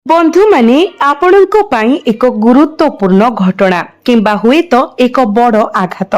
बंधु माने आपणक पाई एक गुरुत्वपूर्ण घटना किंबा हुए तो एक बड़ आघात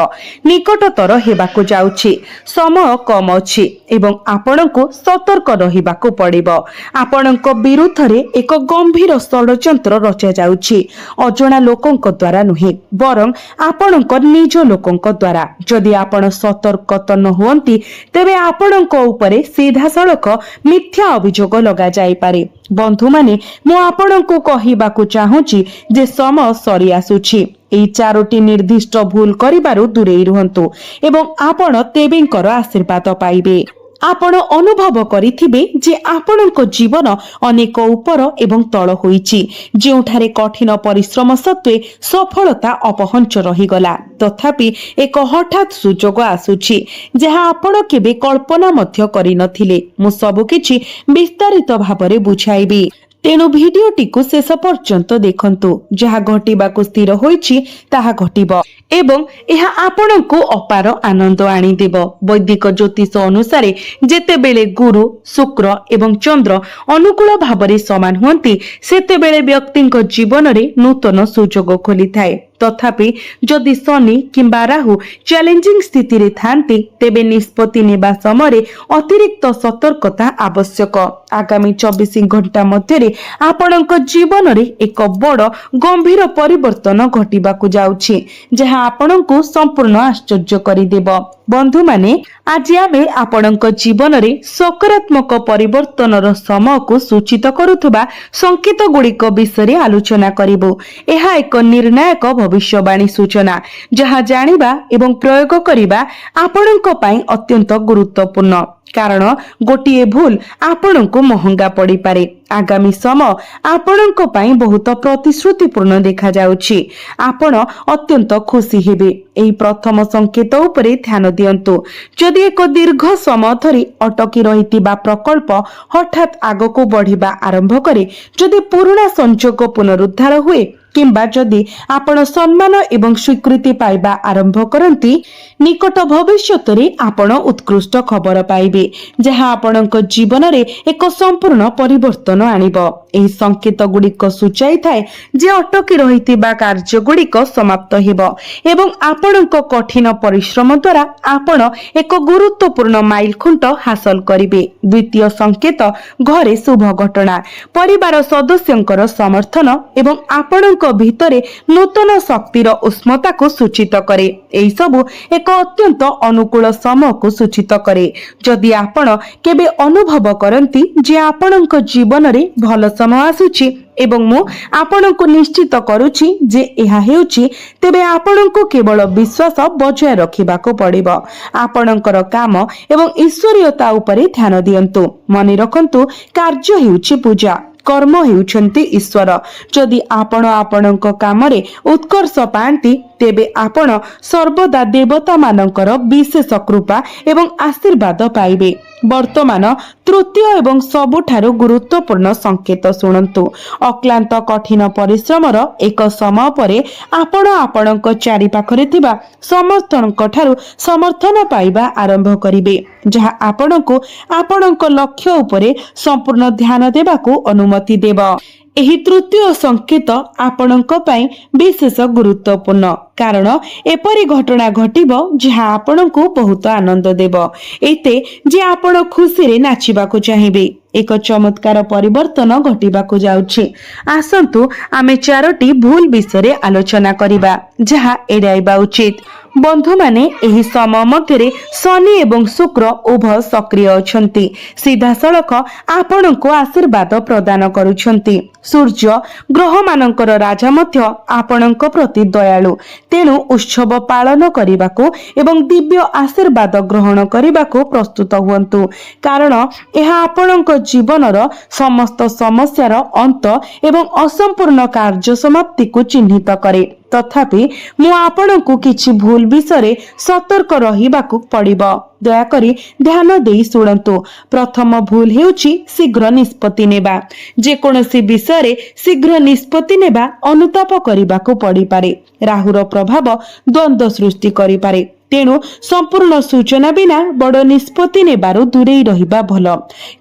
निकटतर हेबाकु जाउछि। समय कम अछि एवं आपणको सतर्क रहिबाकु पड़िबो। आपणक विरुद्ध रे एक गंभीर षडयंत्र रचा जाउछि। अजणा लोकंक द्वारा नुहे बरं आपणक निज लोकंक द्वारा। जदि आपण सतर्क न हुअंती तेबे आपणक उपरे सीधा सड़क मिथ्या अभियोग लगा जाई पारे। बंधु माने मु आपणको कहिबाकु चाहूछि जे समय सरी आसुछि। एई चारोटी निर्दिष्ट भूल करिबारु दूरेई रुहंतु एवं आपण तेबेंकर आशीर्वाद पाइबे। आपण अनुभव करिथिबे जे आपणको जीवन अनेक उपर एवं तळ होईछि, जेउठारे कठिन परिश्रम सत्वे सफलता अपहंच रहिगला। तथापि एक हठात सुजोग आसुछि जहा आपण केबे कल्पना मध्य करि नथिले। मु सब किछि विस्तारित भाबरे बुझाइबी। तेणु भिडियोटी को शेष पर्यंत देखंतु। जहा घटिबाकु स्थिर होईछि ताहा घटिबो एवं एहा आपणको अपार आनंद आनी देबो। वैदिक ज्योतिष अनुसारे जेतेबेले गुरु शुक्र एवं चंद्र अनुकूल भावरे समान हुंती सेतेबेले व्यक्तिंक जीवन रे नूतन सुजोग खोली थाए। तथापि जदि शनि किंबा राहु चैलेंजिंग स्थिति रे थांती तेबे निष्पत्ति नेबा समय अतिरिक्त सतर्कता आवश्यक। आगामी 24 घंटा मध्य आपणक जीवन रे एक बड़ गंभीर परिवर्तन घटिबाकु जाउछि जहा आपणको संपूर्ण आश्चर्य करिदेबो। बंधु माने आज आमे आपणक जीवन रे सकारात्मक परिवर्तनर समय को सूचित करुथबा संकेत गुड़िक विषय आलोचना करिबो। एहा एक निर्णायक भविष्यवाणी सूचना जहा जानिबा एवं प्रयोग करिबा आपणक पई अत्यंत गुरुत्वपूर्ण। कारण गोटिए भूल आपणको महंगा पड़ी पारे। आगामी समय आपणक पई बहुत प्रतिश्रुतिपूर्ण देखा जाउछि। आपण अत्यंत खुशी हेबे। एही प्रथम संकेत उपरे ध्यान दियंतु। जदि एक दीर्घ समय धरि अटकी रहितिबा प्रकल्प हठात आगको बढ़िबा आरंभ करे, जदि पुराना संजोग पुनरुद्धार हुए किंबा जदि आपण सम्मान एवं स्वीकृति पाइबा आरंभ करंती, निकट भविष्यत रे आपण उत्कृष्ट खबर पाइबे जहा आपणक जीवन रे एक संपूर्ण परिवर्तन आनिबो। एही संकेत गुड़िक सूचाई थाए जे अटकी रहितिबा कार्य गुड़िक समाप्त हेबो एवं आपणक कठिन परिश्रम द्वारा आपण एक गुरुत्वपूर्ण माइल खुंट हासिल करिबे। द्वितीय संकेत घरे शुभ घटना, परिवार सदस्यंकर समर्थन एवं आपणक भितरे नूतन शक्तिर उष्मता को सूचित करे। एई सबु एक अत्यंत अनुकूल समय को सूचित करे। जदि आपण केबे अनुभव करंती जे आपणक जीवन रे भल समय आसुछि एवं मु आपणको निश्चित करूछि जे एहा हेउछि, तेबे आपणको केवल विश्वास बजाय रखिबाको पड़िबो। आपणकर काम एवं ईश्वरीयता उपरे ध्यान दियंतु। मने रखंतु कार्य हेउछि पूजा, कर्म हेउछन्ति ईश्वर। जदि आपण आपणक कामरे उत्कर्ष पांती तेबे आपण सर्वदा देवता मानकर विशेष कृपा एवं आशीर्वाद पाइबे। वर्तमान तृतीय एवं सबुठारु गुरुत्वपूर्ण संकेत शुणन्तु। अक्लांत कठिन परिश्रमर एक समय परे आपण आपणक चारि पाखरे थिबा समस्तनक ठारु समर्थन पाइबा आरंभ करिबे, जहा आपणको आपणक लक्ष्य उपरे संपूर्ण ध्यान देबाकू अनुमति देबो। एही तृतीय संकेत आपणक पई विशेष गुरुत्वपूर्ण, कारण एपरी घटना घटिबो जहा आपणको बहुत आनंद देबो, एते जे आपण खुशी रे नाचिबाकू चाहिबे। एक चमत्कार परिवर्तन घटिबाकू जाउछि। आसंतु आमे चारोटी भूल विषय आलोचना करिबा जहा एडाइबा उचित। बंधु माने एही समय मध्यरे शनि एवं शुक्र उभय सक्रिय अछंती। सीधा सड़क आपणको आशीर्वाद प्रदान करूछंती। सूर्य ग्रह मानकर राजा मध्य आपणक प्रति दयालु। तेणु उत्सव पालन करिबाकू एवं दिव्य आशीर्वाद ग्रहण करिबाकू प्रस्तुत हुअन्तु, कारण एहा आपणक जीवनर समस्त समस्यार अंत एवं असंपूर्ण कार्य समाप्ति को चिन्हित करे। तथापि मु आपणको किछि भूल विषय सतर्क रहिबाकू पड़िबो। दयाकरी ध्यान देई सुनंतु। प्रथम भूल हेउछि शीघ्र निष्पत्ति नेबा। जे कोनोसी विषय शीघ्र निष्पत्ति नेबा अनुताप करिबाकू पड़ी पारे। राहुर प्रभाव द्वंद्व सृष्टि करि पारे। तेणु संपूर्ण सूचना बिना बड़ निष्पत्ति नेबारु दूरेई रहिबा भल।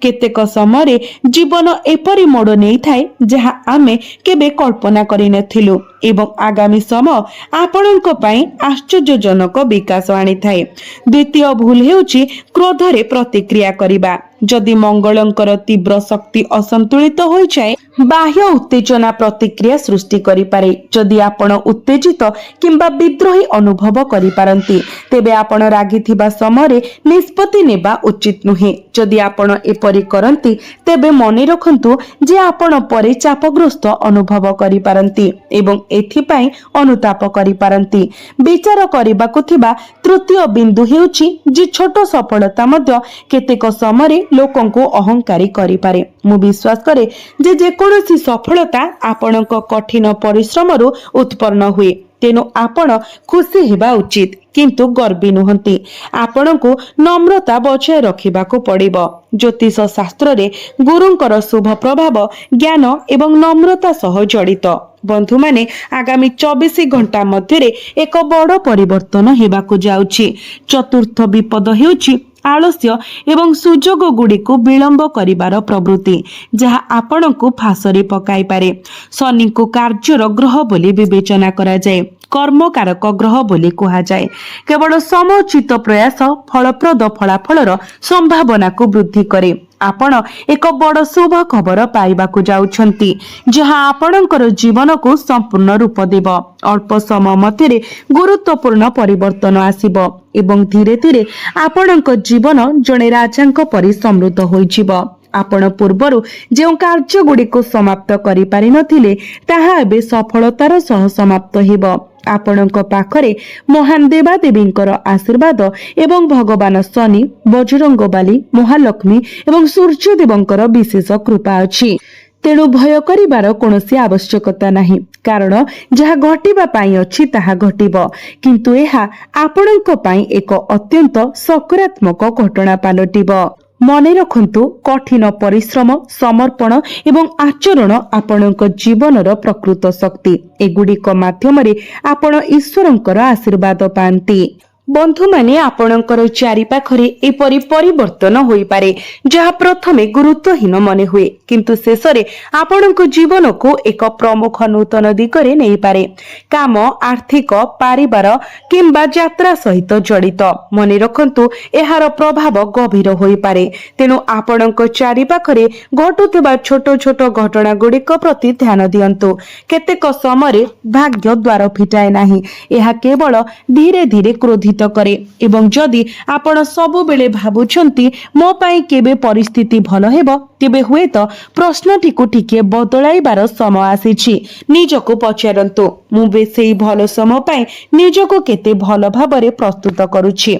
केतेक समय जीवन एपरी मोड़ नहीं थाए जहाँ आमे केबे कल्पना करि नथिलु एवं आगामी समय आपणक पई आश्चर्यजनक विकास आनी थाए। द्वितीय भूल हेउची क्रोधरे प्रतिक्रिया करिबा। जदि मंगलंकर तीव्र शक्ति असंतुलित हो जाए बाह्य उत्तेजना प्रतिक्रिया सृष्टि करि पारे। जदि आपण उत्तेजित किंबा विद्रोही अनुभव करि पारंती तेबे आपण रागिथिबा समय निष्पत्ति नेबा उचित नुहे। जदि आपण एपरि करंती तेबे मने रखंतु जे आपण परे चापग्रस्त अनुभव करि पारंती एवं एथिपाई अनुताप करि पारंती। विचार करिबाकु थिबा तृतीय बिंदु हेउची जे छोट सफलता मध्य केतेक समय लोकंको अहंकारी करि पारे। मु विश्वास करे जे कोनोसी सफलता आपणक कठिन परिश्रमरु उत्पन्न हुए। तेनु आपण खुशी हेबा उचित किंतु गर्वी नुहंती। आपणको नम्रता बचाए रखिबाकू पड़िबो। ज्योतिष शास्त्र रे गुरुंकर शुभ प्रभाव ज्ञान एवं नम्रता सह जड़ित। बंधु माने आगामी 24 घंटा मध्य एक बड़ परिवर्तन हेबाकू जाउछि। चतुर्थ विपद हेउछि आलस्य एवं सुजोग गुड़ी को विलंब करिबार प्रवृत्ति जहा आपण को फासरे पकाई पारे। शनि को कार्यर ग्रह बोली विवेचना करा जाए, कर्मकारक ग्रह बोली कहा जाए। केवल समुचित प्रयास फलप्रद फलाफलर संभावना को वृद्धि करे। आपण एक बड़ शुभ खबर पाइबाकू जाउछंती जहा आपणकर जीवन को संपूर्ण रूप देव। अल्प समय मध्य गुरुत्वपूर्ण परिवर्तन आसीबो एवं धीरे धीरे आपणक जीवन जने राजांक परि समृद्ध होइजिब। आपण पूर्वरु जो कार्य गुडी को समाप्त करि पारि नथिले ताहा एबे सफलतार सह समाप्त हेबो। आपणक पाखरे महान देवादेवींकर आशीर्वाद एवं भगवान शनि, बजरंगबाली, महालक्ष्मी एवं सूर्यदेवंकर विशेष कृपा अछि। तेणु भय करिबार कोनोसी आवश्यकता नाही, कारण जहा घटिबा पाई अछि ताहा घटिबो। किंतु एहा आपणक पाई एक अत्यंत सकारात्मक घटना पालटिबो। मने रखंतु कठिन परिश्रम, समर्पण एवं आचरण आपणक जीवनर प्रकृत शक्ति। एगुड़िक माध्यम आपण ईश्वरंकर आशीर्वाद पांती। बंधु माने आपणकर चारि पाखरे एपरि परिवर्तन होई पारे जहा प्रथमे गुरुत्वहीन मने हुए किंतु शेषरे आपणक जीवन को एक प्रमुख नूतन दिगरे नहीं पारे। काम, आर्थिक, पारिवार किंबा यात्रा सहित जड़ित। मने रखंतु एहार प्रभाव गभीर होई पारे। तेनु आपणक चारि पाखरे घटुथिबा छोट छोट घटना गुड़िक प्रति ध्यान दियंतु। केतेक समय भाग्य द्वार फिटाए नाही, एहा केवल धीरे धीरे क्रोधित करे। एवं जदि आपण सबु बेले भाबुछंती मो पाई केबे परिस्थिति भल हेबो तेबे हुए तो प्रश्नटी को टिके बदलाइबार समय आसीछि। निजको पचारंतु मु बे सेई भल समय पाई निजको केते भल भाबरे प्रस्तुत करूछि,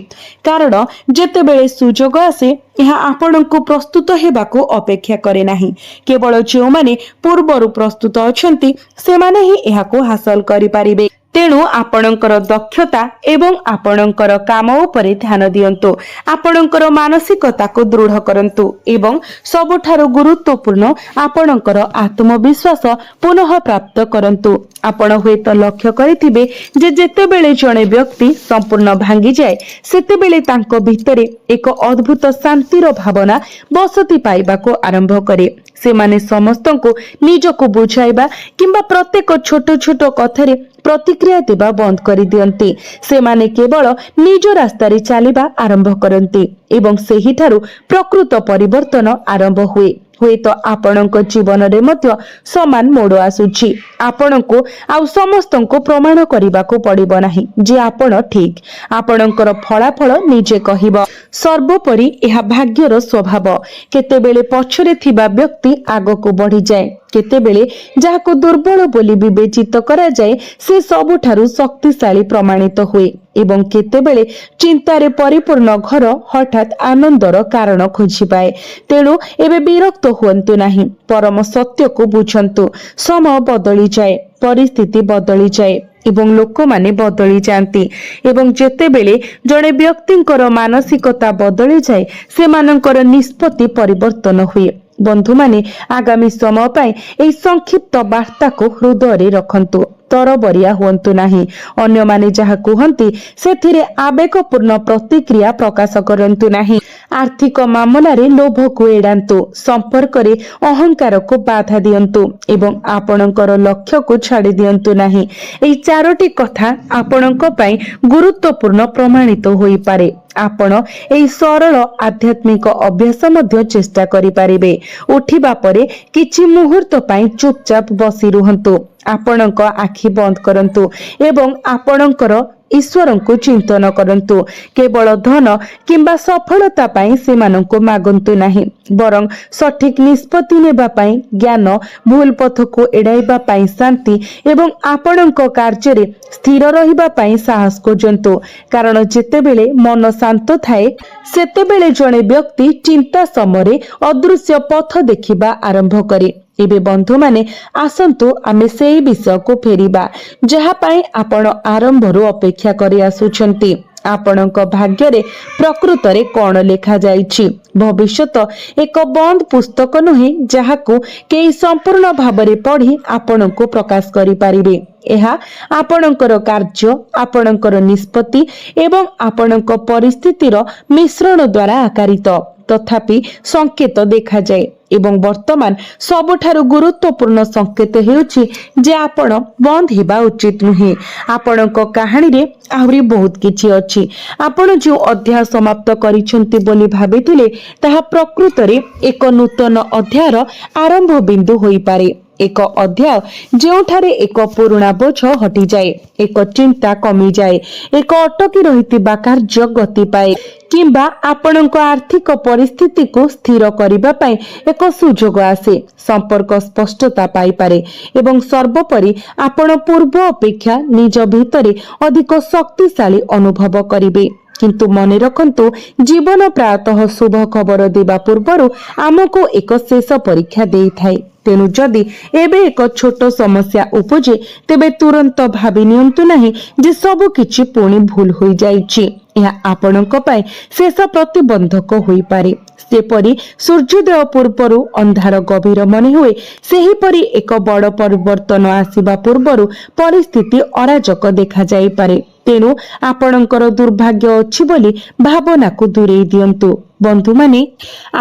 कारण जेते बेले सुजोग आसे यह आपणको प्रस्तुत हेबाको अपेक्षा करे नाही। केवल जो माने पूर्वरु प्रस्तुत अछंती सेमाने ही एहाको हासिल करि पारिबे। तेणु आपणकर दक्षता एवं आपणकर काम उपरे ध्यान दियंतु। आपणकर मानसिकता को दृढ़ करंतु एवं सबुठारु गुरुत्वपूर्ण आपणकर आत्मविश्वास पुनः प्राप्त करंतु। आपण हुएत लक्ष्य करिथिबे जे जेतेबेले जणे व्यक्ति संपूर्ण भांगी जाए सेतेबेले तांको भितरे एक अद्भुत शांतिर भावना बसती पाइबाको आरंभ करे। सेमाने समस्तंको निजको बुझाइबा किंबा प्रत्येक छोट छोट कथारे प्रतिक्रिया देबा बंद करि दियंती। सेमाने केवल निज रास्तारे चलिबा आरंभ करंती एवं सेही ठारू प्रकृत परिवर्तन आरंभ हुए। हुए तो आपणक जीवन रे मध्य समान मोड़ आसुछि। आपणको आउ समस्तंको प्रमाण करिबाको पड़िबो नाही जे आपण ठीक। आपणकर फलाफल निजे कहिबो। सर्वोपरि एहा भाग्यर स्वभाव। केतेबेले पछरे थिबा व्यक्ति आगको बढ़ी जाए, केतेबेले जाहाको दुर्बल बोली विवेचित करा जाए से सबुठारु शक्तिशाली प्रमाणित हुए एवं केतेबेले चिंतारे परिपूर्ण घर हठात आनंदर कारण खोजी पाए। तेणु एबे विरक्त हुअन्तु नाही, परम सत्य को बुझंतु। समय बदली जाए, परिस्थिति बदली जाए एवं लोक माने बदली जाती एवं जेतेबेले जड़े व्यक्तिंकर मानसिकता बदली जाए सेमानंकर निष्पत्ति परिवर्तन हुए। बंधु माने आगामी समय पाए एई संक्षिप्त वार्ता को हृदय रे रखंतु। ତରବରିଆ ହୁଅନ୍ତୁ ନାହିଁ। ଅନ୍ୟମାନେ ଯାହା କୁହନ୍ତି ସେଥିରେ ଆବେଗପୂର୍ଣ୍ଣ ପ୍ରତିକ୍ରିୟା ପ୍ରକାଶ କରନ୍ତୁ ନାହିଁ। ଆର୍ଥିକ ମାମଲାରେ ଲୋଭକୁ ଏଡ଼ାନ୍ତୁ, ସମ୍ପର୍କରେ ଅହଙ୍କାରକୁ ବାଧା ଦିଅନ୍ତୁ ଏବଂ ଆପଣଙ୍କର ଲକ୍ଷ୍ୟକୁ ଛାଡ଼ି ଦିଅନ୍ତୁ ନାହିଁ। ଏହି 4ଟି କଥା ଆପଣଙ୍କ ପାଇଁ ଗୁରୁତ୍ୱପୂର୍ଣ୍ଣ ପ୍ରମାଣିତ ହୋଇପାରେ। ଆପଣ ଏହି ସରଳ ଆଧ୍ୟାତ୍ମିକ ଅଭ୍ୟାସ ମଧ୍ୟ ଚେଷ୍ଟା କରିପାରିବେ। ଉଠିବା ପରେ କିଛି ମୁହୂର୍ତ୍ତ ପାଇଁ ଚୁପଚାପ ବସି ରୁହନ୍ତୁ। ଆପଣଙ୍କ ଆଖି ବନ୍ଦ କରନ୍ତୁ ଏବଂ ଆପଣଙ୍କର ଈଶ୍ୱରଙ୍କୁ ଚିନ୍ତନ କରନ୍ତୁ। କେବଳ ଧନ କିମ୍ବା ସଫଳତା ପାଇଁ ସେମାନଙ୍କୁ ମାଗନ୍ତୁ ନାହିଁ, ବରଂ ସଠିକ ନିଷ୍ପତ୍ତି ନେବା ପାଇଁ ଜ୍ଞାନ, ଭୁଲ ପଥକୁ ଏଡ଼ାଇବା ପାଇଁ ଶାନ୍ତି ଏବଂ ଆପଣଙ୍କ କାର୍ଯ୍ୟରେ ସ୍ଥିର ରହିବା ପାଇଁ ସାହସ ଖୋଜନ୍ତୁ। କାରଣ ଯେତେବେଳେ ମନ ଶାନ୍ତ ଥାଏ ସେତେବେଳେ ଜଣେ ବ୍ୟକ୍ତି ଚିନ୍ତା ସମୟରେ ଅଦୃଶ୍ୟ ପଥ ଦେଖିବା ଆରମ୍ଭ କରେ। ଏବେ ବନ୍ଧୁମାନେ, ଆସନ୍ତୁ ଆମେ ସେହି ବିଷୟକୁ ଫେରିବା ଯାହା ପାଇଁ ଆପଣ ଆରମ୍ଭରୁ ଅପେକ୍ଷା କରି ଆସୁଛନ୍ତି। ଆପଣଙ୍କ ଭାଗ୍ୟରେ ପ୍ରକୃତରେ କଣ ଲେଖାଯାଇଛି? ଭବିଷ୍ୟତ ଏକ ବନ୍ଦ ପୁସ୍ତକ ନୁହେଁ ଯାହାକୁ କେହି ସମ୍ପୂର୍ଣ୍ଣ ଭାବରେ ପଢ଼ି ଆପଣଙ୍କୁ ପ୍ରକାଶ କରିପାରିବେ। ଏହା ଆପଣଙ୍କର କାର୍ଯ୍ୟ, ଆପଣଙ୍କର ନିଷ୍ପତ୍ତି ଏବଂ ଆପଣଙ୍କ ପରିସ୍ଥିତିର ମିଶ୍ରଣ ଦ୍ୱାରା ଆକାରିତ। ତଥାପି ସଂକେତ ଦେଖାଯାଏ ଏବଂ ବର୍ତ୍ତମାନ ସବୁଠାରୁ ଗୁରୁତ୍ୱପୂର୍ଣ୍ଣ ସଂକେତ ହେଉଛି ଯେ ଆପଣ ବନ୍ଦ ହେବା ଉଚିତ ନୁହେଁ। ଆପଣଙ୍କ କାହାଣୀରେ ଆହୁରି ବହୁତ କିଛି ଅଛି। ଆପଣ ଯେଉଁ ଅଧ୍ୟାୟ ସମାପ୍ତ କରିଛନ୍ତି ବୋଲି ଭାବିଥିଲେ ତାହା ପ୍ରକୃତରେ ଏକ ନୂତନ ଅଧ୍ୟାୟର ଆରମ୍ଭ ବିନ୍ଦୁ ହୋଇପାରେ। ଏକ ଅଧ୍ୟାୟ ଯେଉଁଠାରେ ଏକ ପୁରୁଣା ବୋଝ ହଟିଯାଏ, ଏକ ଚିନ୍ତା କମିଯାଏ, ଏକ ଅଟକି ରହିଥିବା କାର୍ଯ୍ୟ ଗତି ପାଏ କିମ୍ବା ଆପଣଙ୍କ ଆର୍ଥିକ ପରିସ୍ଥିତିକୁ ସ୍ଥିର କରିବା ପାଇଁ ଏକ ସୁଯୋଗ ଆସେ। ସମ୍ପର୍କ ସ୍ପଷ୍ଟତା ପାଇପାରେ ଏବଂ ସର୍ବୋପରି ଆପଣ ପୂର୍ବ ଅପେକ୍ଷା ନିଜ ଭିତରେ ଅଧିକ ଶକ୍ତିଶାଳୀ ଅନୁଭବ କରିବେ। କିନ୍ତୁ ମନେ ରଖନ୍ତୁ, ଜୀବନ ପ୍ରାୟତଃ ଶୁଭ ଖବର ଦେବା ପୂର୍ବରୁ ଆମକୁ ଏକ ଶେଷ ପରୀକ୍ଷା ଦେଇଥାଏ। ତେଣୁ ଯଦି ଏବେ ଏକ ଛୋଟ ସମସ୍ୟା ଉପୁଜେ ତେବେ ତୁରନ୍ତ ଭାବି ନିଅନ୍ତୁ ନାହିଁ ଯେ ସବୁ କିଛି ପୁଣି ଭୁଲ ହୋଇଯାଇଛି। ଏହା ଆପଣଙ୍କ ପାଇଁ ଶେଷ ପ୍ରତିବନ୍ଧକ ହୋଇପାରେ। ଯେପରି ସୂର୍ଯ୍ୟୋଦୟ ପୂର୍ବରୁ ଅନ୍ଧାର ଗଭୀର ମନେ ହୁଏ, ସେହିପରି ଏକ ବଡ଼ ପରିବର୍ତ୍ତନ ଆସିବା ପୂର୍ବରୁ ପରିସ୍ଥିତି ଅରାଜକ ଦେଖାଯାଇପାରେ। ତେଣୁ ଆପଣଙ୍କର ଦୁର୍ଭାଗ୍ୟ ଅଛି ବୋଲି ଭାବନାକୁ ଦୂରେଇ ଦିଅନ୍ତୁ। ବନ୍ଧୁମାନେ,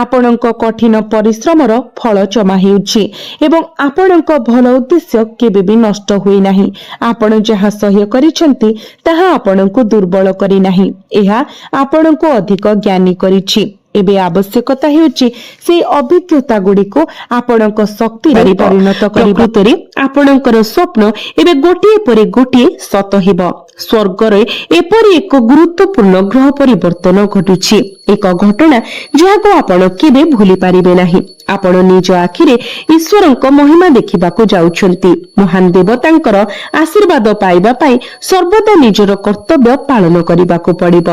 ଆପଣଙ୍କ କଠିନ ପରିଶ୍ରମର ଫଳ ଜମା ହେଉଛି ଏବଂ ଆପଣଙ୍କ ଭଲ ଉଦ୍ଦେଶ୍ୟ କେବେ ବି ନଷ୍ଟ ହୁଏ ନାହିଁ। ଆପଣ ଯାହା ସହ୍ୟ କରିଛନ୍ତି ତାହା ଆପଣଙ୍କୁ ଦୁର୍ବଳ କରିନାହିଁ, ଏହା ଆପଣଙ୍କୁ ଅଧିକ ଜ୍ଞାନୀ କରିଛି। ଏବେ ଆବଶ୍ୟକତା ହେଉଛି ସେହି ଅଭିଜ୍ଞତା ଗୁଡ଼ିକୁ ଆପଣଙ୍କ ଶକ୍ତିରେ ପରିଣତ କରିବା। ପ୍ରକୃତରେ ଆପଣଙ୍କର ସ୍ୱପ୍ନ ଏବେ ଗୋଟିଏ ପରେ ଗୋଟିଏ ସତ ହେବ। ସ୍ୱର୍ଗରେ ଏପରି ଏକ ଗୁରୁତ୍ୱପୂର୍ଣ୍ଣ ଗ୍ରହ ପରିବର୍ତ୍ତନ ଘଟୁଛି, ଏକ ଘଟଣା ଯାହାକୁ ଆପଣ କେବେ ଭୁଲି ପାରିବେ ନାହିଁ। ଆପଣ ନିଜ ଆଖିରେ ଈଶ୍ୱରଙ୍କ ମହିମା ଦେଖିବାକୁ ଯାଉଛନ୍ତି। ମହାନ ଦେବତାଙ୍କର ଆଶୀର୍ବାଦ ପାଇବା ପାଇଁ ସର୍ବଦା ନିଜର କର୍ତ୍ତବ୍ୟ ପାଳନ କରିବାକୁ ପଡ଼ିବ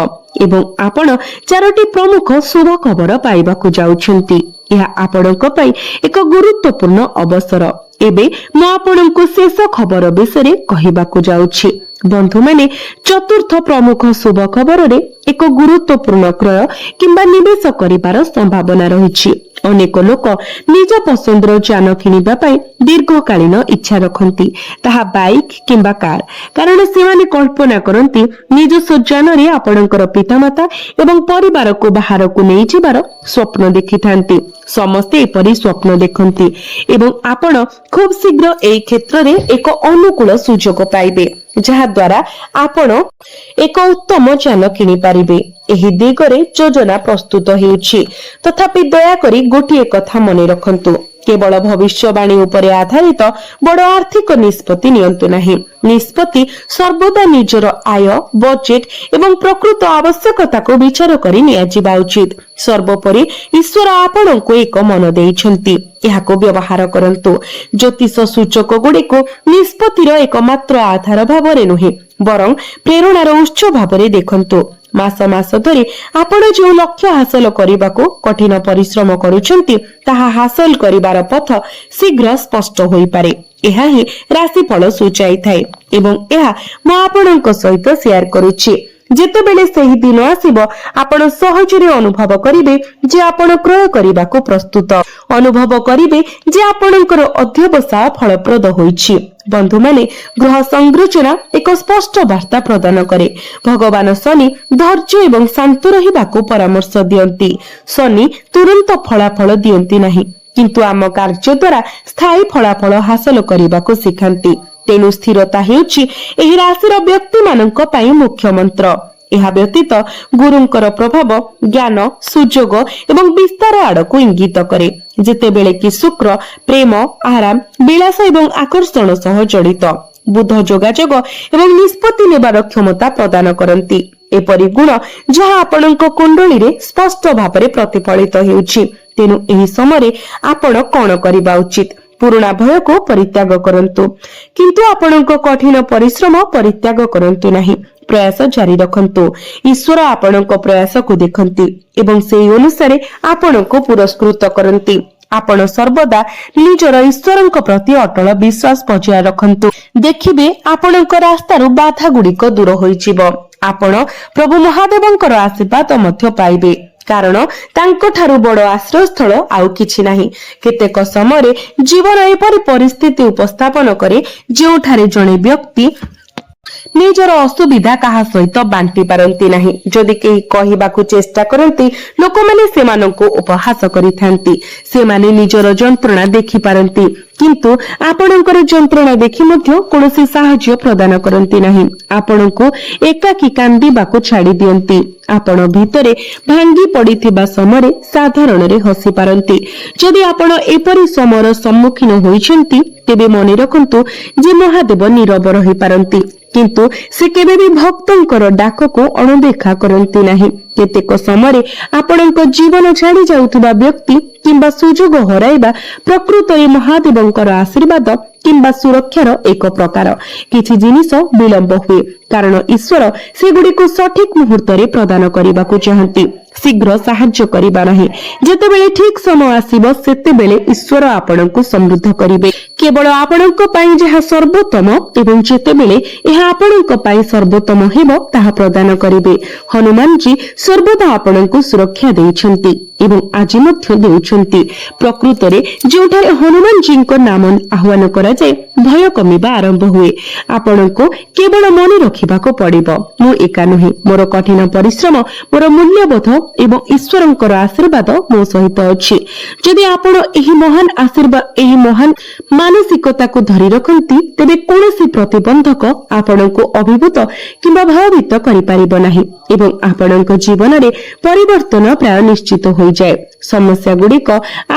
ଏବଂ ଆପଣ 4ଟି ପ୍ରମୁଖ ଶୁଭ ଖବର ପାଇବାକୁ ଯାଉଛନ୍ତି। ଏହା ଆପଣଙ୍କ ପାଇଁ ଏକ ଗୁରୁତ୍ୱପୂର୍ଣ୍ଣ ଅବସର। ଏବେ ମୁଁ ଆପଣଙ୍କୁ ଶେଷ ଖବର ବିଷୟରେ କହିବାକୁ ଯାଉଛି। ବନ୍ଧୁମାନେ, ଚତୁର୍ଥ ପ୍ରମୁଖ ଶୁଭ ଖବରରେ ଏକ ଗୁରୁତ୍ୱପୂର୍ଣ୍ଣ କ୍ରୟ କିମ୍ବା ନିବେଶ କରିବାର ସମ୍ଭାବନା ରହିଛି। ଅନେକ ଲୋକ ନିଜ ପସନ୍ଦର ଯାନ କିଣିବା ପାଇଁ ଦୀର୍ଘକାଳୀନ ଇଚ୍ଛା ରଖନ୍ତି, ତାହା ବାଇକ୍ କିମ୍ବା କାର। କାରଣ ସେମାନେ କଳ୍ପନା କରନ୍ତି ନିଜସ୍ୱ ଯାନରେ ଆପଣଙ୍କର ପିତାମାତା ଏବଂ ପରିବାରକୁ ବାହାରକୁ ନେଇଯିବାର ସ୍ୱପ୍ନ ଦେଖିଥାନ୍ତି। ସମସ୍ତେ ଏପରି ସ୍ୱପ୍ନ ଦେଖନ୍ତି ଏବଂ ଆପଣ ଖୁବ୍ ଶୀଘ୍ର ଏହି କ୍ଷେତ୍ରରେ ଏକ ଅନୁକୂଳ ସୁଯୋଗ ପାଇବେ, ଯାହା ଦ୍ୱାରା ଆପଣ ଏକ ଉତ୍ତମ ଯାନ କିଣିପାରିବେ। ଏହି ଦିଗରେ ଯୋଜନା ପ୍ରସ୍ତୁତ ହେଉଛି। ତଥାପି ଦୟାକରି ଗୋଟିଏ କଥା ମନେ ରଖନ୍ତୁ, କେବଳ ଭବିଷ୍ୟବାଣୀ ଉପରେ ଆଧାରିତ ବଡ଼ ଆର୍ଥିକ ନିଷ୍ପତ୍ତି ନିଅନ୍ତୁ ନାହିଁ। ନିଷ୍ପତ୍ତି ସର୍ବଦା ନିଜର ଆୟ, ବଜେଟ୍ ଏବଂ ପ୍ରକୃତ ଆବଶ୍ୟକତାକୁ ବିଚାର କରି ନିଆଯିବା ଉଚିତ। ସର୍ବୋପରି ଈଶ୍ୱର ଆପଣଙ୍କୁ ଏକ ମନ ଦେଇଛନ୍ତି, ଏହାକୁ ବ୍ୟବହାର କରନ୍ତୁ। ଜ୍ୟୋତିଷ ସୂଚକ ଗୁଡ଼ିକୁ ନିଷ୍ପତ୍ତିର ଏକମାତ୍ର ଆଧାର ଭାବରେ ନୁହେଁ, ବରଂ ପ୍ରେରଣାର ଉତ୍ସ ଭାବରେ ଦେଖନ୍ତୁ। ମାସ ମାସ ଧରି ଆପଣ ଯେଉଁ ଲକ୍ଷ୍ୟ ହାସଲ କରିବାକୁ କଠିନ ପରିଶ୍ରମ କରୁଛନ୍ତି ତାହା ହାସଲ କରିବାର ପଥ ଶୀଘ୍ର ସ୍ପଷ୍ଟ ହୋଇପାରେ। ଏହା ହିଁ ରାଶିଫଳ ସୂଚାଇଥାଏ ଏବଂ ଏହା ମୁଁ ଆପଣଙ୍କ ସହିତ ସେୟାର କରୁଛି। ଯେତେବେଳେ ସେହି ଦିନ ଆସିବ ଆପଣ ସହଜରେ ଅନୁଭବ କରିବେ ଯେ ଆପଣ କ୍ରୟ କରିବାକୁ ପ୍ରସ୍ତୁତ, ଅନୁଭବ କରିବେ ଯେ ଆପଣଙ୍କର ଅଧ୍ୟବସାୟ ଫଳପ୍ରଦ ହୋଇଛି। ବନ୍ଧୁମାନେ, ଗ୍ରହ ସଂରଚନା ଏକ ସ୍ପଷ୍ଟ ବାର୍ତ୍ତା ପ୍ରଦାନ କରେ। ଭଗବାନ ଶନି ଧୈର୍ଯ୍ୟ ଏବଂ ଶାନ୍ତ ରହିବାକୁ ପରାମର୍ଶ ଦିଅନ୍ତି। ଶନି ତୁରନ୍ତ ଫଳାଫଳ ଦିଅନ୍ତି ନାହିଁ, କିନ୍ତୁ ଆମ କାର୍ଯ୍ୟ ଦ୍ୱାରା ସ୍ଥାୟୀ ଫଳାଫଳ ହାସଲ କରିବାକୁ ଶିଖାନ୍ତି। ତେଣୁ ସ୍ଥିରତା ହେଉଛି ଏହି ରାଶିର ବ୍ୟକ୍ତିମାନଙ୍କ ପାଇଁ ମୁଖ୍ୟ ମନ୍ତ୍ର। ଏହା ବ୍ୟତୀତ ଗୁରୁଙ୍କର ପ୍ରଭାବ ଜ୍ଞାନ, ସୁଯୋଗ ଏବଂ ବିସ୍ତାର ଆଡକୁ ଇଙ୍ଗିତ କରେ, ଯେତେବେଳେ କି ଶୁକ୍ର ପ୍ରେମ, ଆରାମ, ବିଳାସ ଏବଂ ଆକର୍ଷଣ ସହ ଜଡିତ। ବୁଧ ଯୋଗାଯୋଗ ଏବଂ ନିଷ୍ପତ୍ତି ନେବାର କ୍ଷମତା ପ୍ରଦାନ କରନ୍ତି, ଏପରି ଗୁଣ ଯାହା ଆପଣଙ୍କ କୁଣ୍ଡଳୀରେ ସ୍ପଷ୍ଟ ଭାବରେ ପ୍ରତିଫଳିତ ହେଉଛି। ତେଣୁ ଏହି ସମୟରେ ଆପଣ କଣ କରିବା ଉଚିତ? ପୁରୁଣା ଭୟକୁ ପରିତ୍ୟାଗ କରନ୍ତୁ, କିନ୍ତୁ ଆପଣଙ୍କ କଠିନ ପରିଶ୍ରମ ପରିତ୍ୟାଗ କରନ୍ତୁ ନାହିଁ। ପ୍ରୟାସ ଜାରି ରଖନ୍ତୁ। ଈଶ୍ୱର ଆପଣଙ୍କ ପ୍ରୟାସକୁ ଦେଖନ୍ତି ଏବଂ ସେହି ଅନୁସାରେ ଆପଣଙ୍କୁ ପୁରସ୍କୃତ କରନ୍ତି। ଆପଣ ସର୍ବଦା ନିଜର ଈଶ୍ୱରଙ୍କ ପ୍ରତି ଅଟଳ ବିଶ୍ୱାସ ବଜାୟ ରଖନ୍ତୁ। ଦେଖିବେ ଆପଣଙ୍କ ରାସ୍ତାରୁ ବାଧା ଗୁଡିକ ଦୂର ହୋଇଯିବ। ଆପଣ ପ୍ରଭୁ ମହାଦେବଙ୍କର ଆଶୀର୍ବାଦ ମଧ୍ୟ ପାଇବେ, କାରଣ ତାଙ୍କଠାରୁ ବଡ ଆଶ୍ରୟସ୍ଥଳ ଆଉ କିଛି ନାହିଁ। କେତେକ ସମୟରେ ଜୀବନ ଏପରି ପରିସ୍ଥିତି ଉପସ୍ଥାପନ କରେ ଯେଉଁଠାରେ ଜଣେ ବ୍ୟକ୍ତି ନିଜର ଅସୁବିଧା କାହା ସହିତ ବାଣ୍ଟି ପାରନ୍ତି ନାହିଁ। ଯଦି କେହି କହିବାକୁ ଚେଷ୍ଟା କରନ୍ତି, ଲୋକମାନେ ସେମାନଙ୍କୁ ଉପହାସ କରିଥାନ୍ତି। ସେମାନେ ନିଜର ଯନ୍ତ୍ରଣା ଦେଖିପାରନ୍ତି, କିନ୍ତୁ ଆପଣଙ୍କର ଯନ୍ତ୍ରଣା ଦେଖି ମଧ୍ୟ କୌଣସି ସାହାଯ୍ୟ ପ୍ରଦାନ କରନ୍ତି ନାହିଁ। ଆପଣଙ୍କୁ ଏକାକୀ କାନ୍ଦିବାକୁ ଛାଡି ଦିଅନ୍ତି। ଆପଣ ଭିତରେ ଭାଙ୍ଗି ପଡିଥିବା ସମୟରେ ସାଧାରଣରେ ହସି ପାରନ୍ତି। ଯଦି ଆପଣ ଏପରି ସମୟର ସମ୍ମୁଖୀନ ହୋଇଛନ୍ତି, ତେବେ ମନେ ରଖନ୍ତୁ ଯେ ମହାଦେବ ନୀରବ ରହିପାରନ୍ତି, କିନ୍ତୁ ସେ କେବେ ବି ଭକ୍ତଙ୍କର ଡାକକୁ ଅଣଦେଖା କରନ୍ତି ନାହିଁ। କେତେକ ସମୟରେ ଆପଣଙ୍କ ଜୀବନ ଛାଡି ଯାଉଥିବା ବ୍ୟକ୍ତି କିମ୍ବା ସୁଯୋଗ ହରାଇବା ପ୍ରକୃତରେ ମହାଦେବଙ୍କର ଆଶୀର୍ବାଦ କିମ୍ବା ସୁରକ୍ଷାର ଏକ ପ୍ରକାର। କିଛି ଜିନିଷ ବିଳମ୍ବ ହୁଏ କାରଣ ଈଶ୍ୱର ସେଗୁଡ଼ିକୁ ସଠିକ ମୁହୂର୍ତ୍ତରେ ପ୍ରଦାନ କରିବାକୁ ଚାହାନ୍ତି, ଶୀଘ୍ର ସାହାଯ୍ୟ କରିବା ନାହିଁ। ଯେତେବେଳେ ଠିକ ସମୟ ଆସିବ, ସେତେବେଳେ ଈଶ୍ୱର ଆପଣଙ୍କୁ ସମୃଦ୍ଧ କରିବେ, କେବଳ ଆପଣଙ୍କ ପାଇଁ ଯାହା ସର୍ବୋତ୍ତମ, ଏବଂ ଯେତେବେଳେ ଏହା ଆପଣଙ୍କ ପାଇଁ ସର୍ବୋତ୍ତମ ହେବ ତାହା ପ୍ରଦାନ କରିବେ। ହନୁମାନଜୀ ସର୍ବଦା ଆପଣଙ୍କୁ ସୁରକ୍ଷା ଦେଇଛନ୍ତି ଏବଂ ଆଜି ମଧ୍ୟ ଦେଉଛନ୍ତି। ପ୍ରକୃତରେ ଯେଉଁଠାରେ ହନୁମାନଜୀଙ୍କ ନାମ ଆହ୍ୱାନ କରାଯାଏ, ଭୟ କମିବା ଆରମ୍ଭ ହୁଏ। ଆପଣଙ୍କୁ କେବଳ ମନେ ରଖିବାକୁ ପଡିବ, ମୁଁ ଏକା ନୁହେଁ। ମୋର କଠିନ ପରିଶ୍ରମ, ମୋର ମୂଲ୍ୟବୋଧ ଏବଂ ଈଶ୍ୱରଙ୍କର ଆଶୀର୍ବାଦ ମୋ ସହିତ ଅଛି। ଯଦି ଆପଣ ଏହି ମହାନ ମାନସିକତାକୁ ଧରି ରଖନ୍ତି, ତେବେ କୌଣସି ପ୍ରତିବନ୍ଧକ ଆପଣଙ୍କୁ ଅଭିଭୂତ କିମ୍ବା ଭୟଭୀତ କରିପାରିବ ନାହିଁ ଏବଂ ଆପଣଙ୍କ ଜୀବନରେ ପରିବର୍ତ୍ତନ ପ୍ରାୟ ନିଶ୍ଚିତ ହୋଇଯାଏ। ସମସ୍ୟା ଗୁଡିକ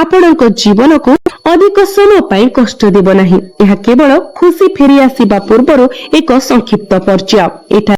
ଆପଣଙ୍କ ଜୀବନକୁ ଅଧିକ ସମୟ ପାଇଁ କଷ୍ଟ ଦେବ ନାହିଁ। ଏହା କେବଳ ଖୁସି ଫେରି ଆସିବା ପୂର୍ବରୁ ଏକ ସଂକ୍ଷିପ୍ତ ପର୍ଯ୍ୟାୟ।